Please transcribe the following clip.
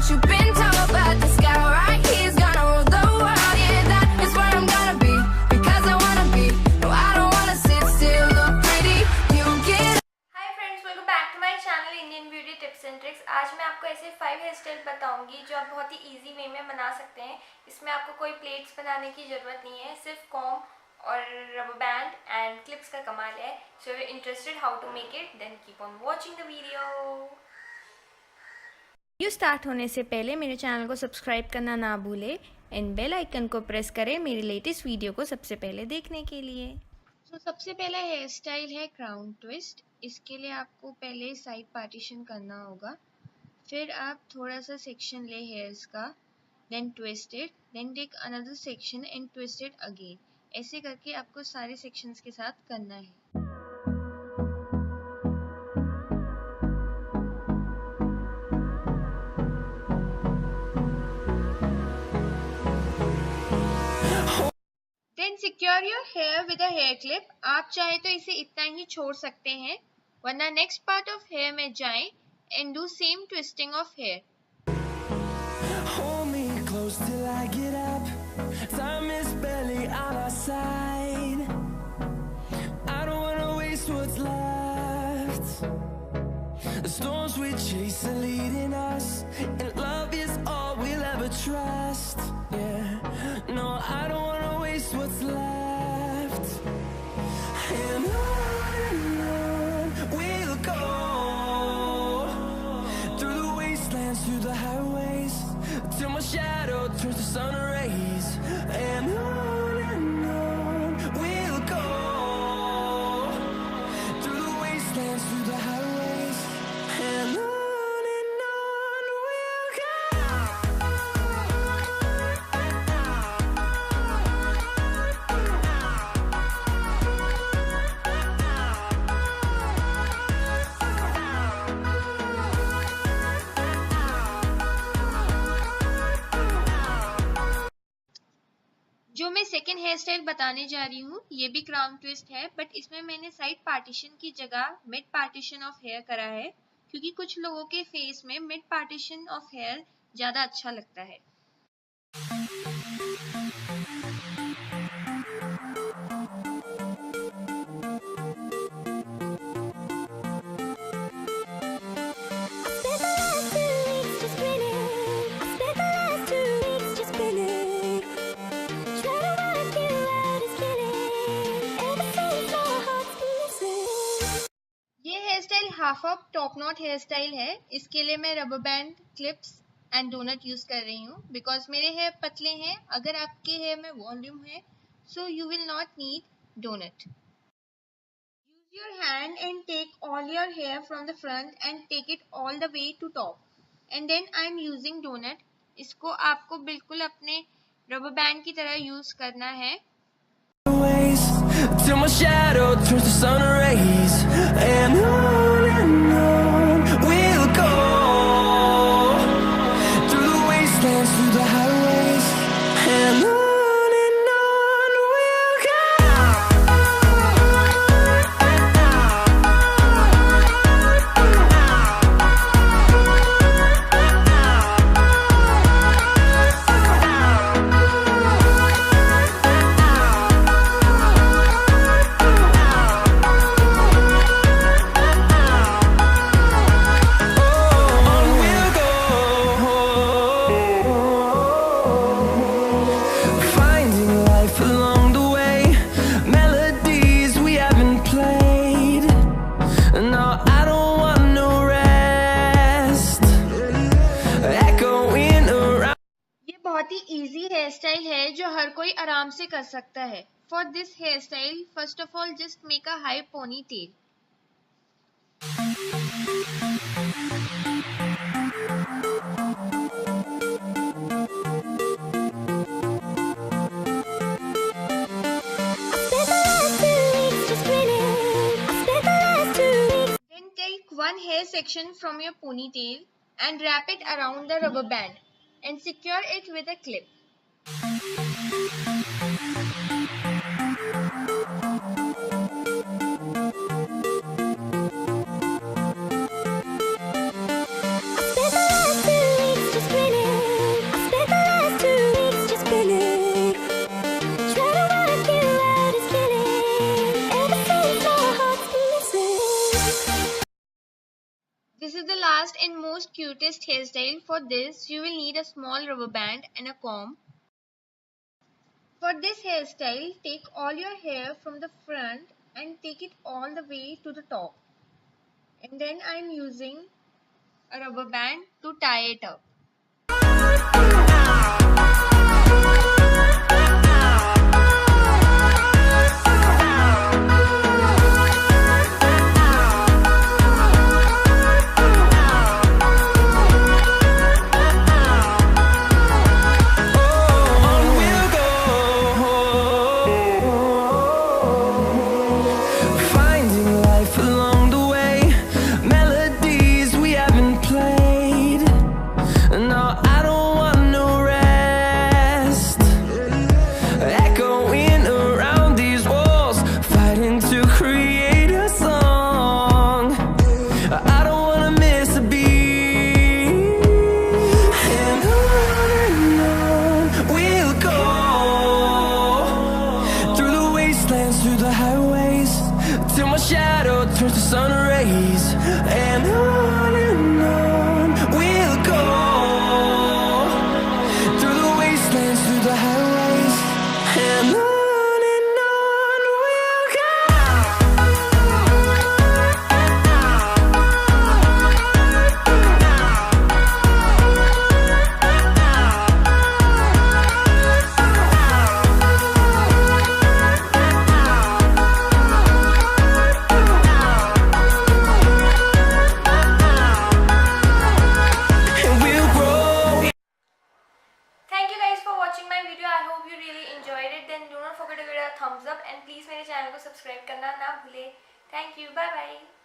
what you've been told, but the sky right here's gonna rule the world. Yeah, that is where I'm gonna be, because I wanna be. No, I don't wanna sit still, look pretty. You get. Hi friends, welcome back to my channel Indian Beauty Tips and Tricks. आज मैं आपको ऐसे 5 hair style बताऊंगी जो आप बहुत ही easy way में बना सकते हैं. इसमें आपको कोई प्लेट्स बनाने की ज़रूरत नहीं है, सिर्फ कॉम और रबर बैंड एंड क्लिप्स का कमाल है. So if you interested how to make it, then keep on watching the video. Video start होने से पहले मेरे चैनल को सब्सक्राइब करना ना भूलें एंड बेल आइकन को प्रेस करें मेरी लेटेस्ट वीडियो को सबसे पहले देखने के लिए. तो सबसे पहला हेयर स्टाइल है क्राउन ट्विस्ट. इसके लिए आपको पहले साइड पार्टीशन करना होगा. फिर आप थोड़ा सा सेक्शन ले हेयर्स का, then twist it, then take another section and twist it again. ऐसे करके आपको सारे सेक्शंस के साथ करना है. Then secure your hair with a hair clip. आप चाहे तो इसे इतना ही छोड़ सकते हैं, वरना नेक्स्ट पार्ट ऑफ हेयर में जाएं and do same twisting of hair. Hold me close till I get up. Time is barely on our side. I don't wanna waste what's left. The storms we chase are leading us, and love is all we'll ever trust. Yeah, no, I don't wanna waste what's left. And on we'll go, through the wastelands, through the highways, till my shadow turns to sun rays. And on we'll go, through the wastelands, through the highways, and on we'll go. जो मैं second hair style बताने जा रही हूँ ये भी crown twist है, but इसमें मैंने साइड पार्टीशन की जगह मिड पार्टीशन ऑफ हेयर करा है, क्योंकि कुछ लोगों के फेस में मिड पार्टीशन ऑफ हेयर ज़्यादा अच्छा लगता है. Half up top knot hairstyle है. इसके लिए मैं rubber band, clips and donut use कर रही हूँ, बिकॉज मेरे हेयर पतले हैं. अगर आपके हेयर में वॉल्यूम है so you will not need donut. Use your hand and take all your hair from the front and take it all the way to top, and then I am using donut. इसको आपको बिल्कुल अपने rubber band की तरह use करना है. Till my shadow turns to sun rays, and on we'll go, through the wastelands, through the highways, and on we'll go. Easy hairstyle है जो हर कोई आराम से कर सकता है. For this hairstyle first of all just make a high ponytail. Then take one hair section from your ponytail and wrap it around the rubber band and secure it with a clip. shortest hairstyle. For this, you will need a small rubber band and a comb. For this hairstyle, take all your hair from the front and take it all the way to the top. And then I am using a rubber band to tie it up. Till my shadow turns to sun rays, and on we'll go, through the wastelands, through the highways, and on we'll go. Then do not forget to give it a thumbs up and please मेरे channel को subscribe करना ना भूले. Thank you. Bye bye.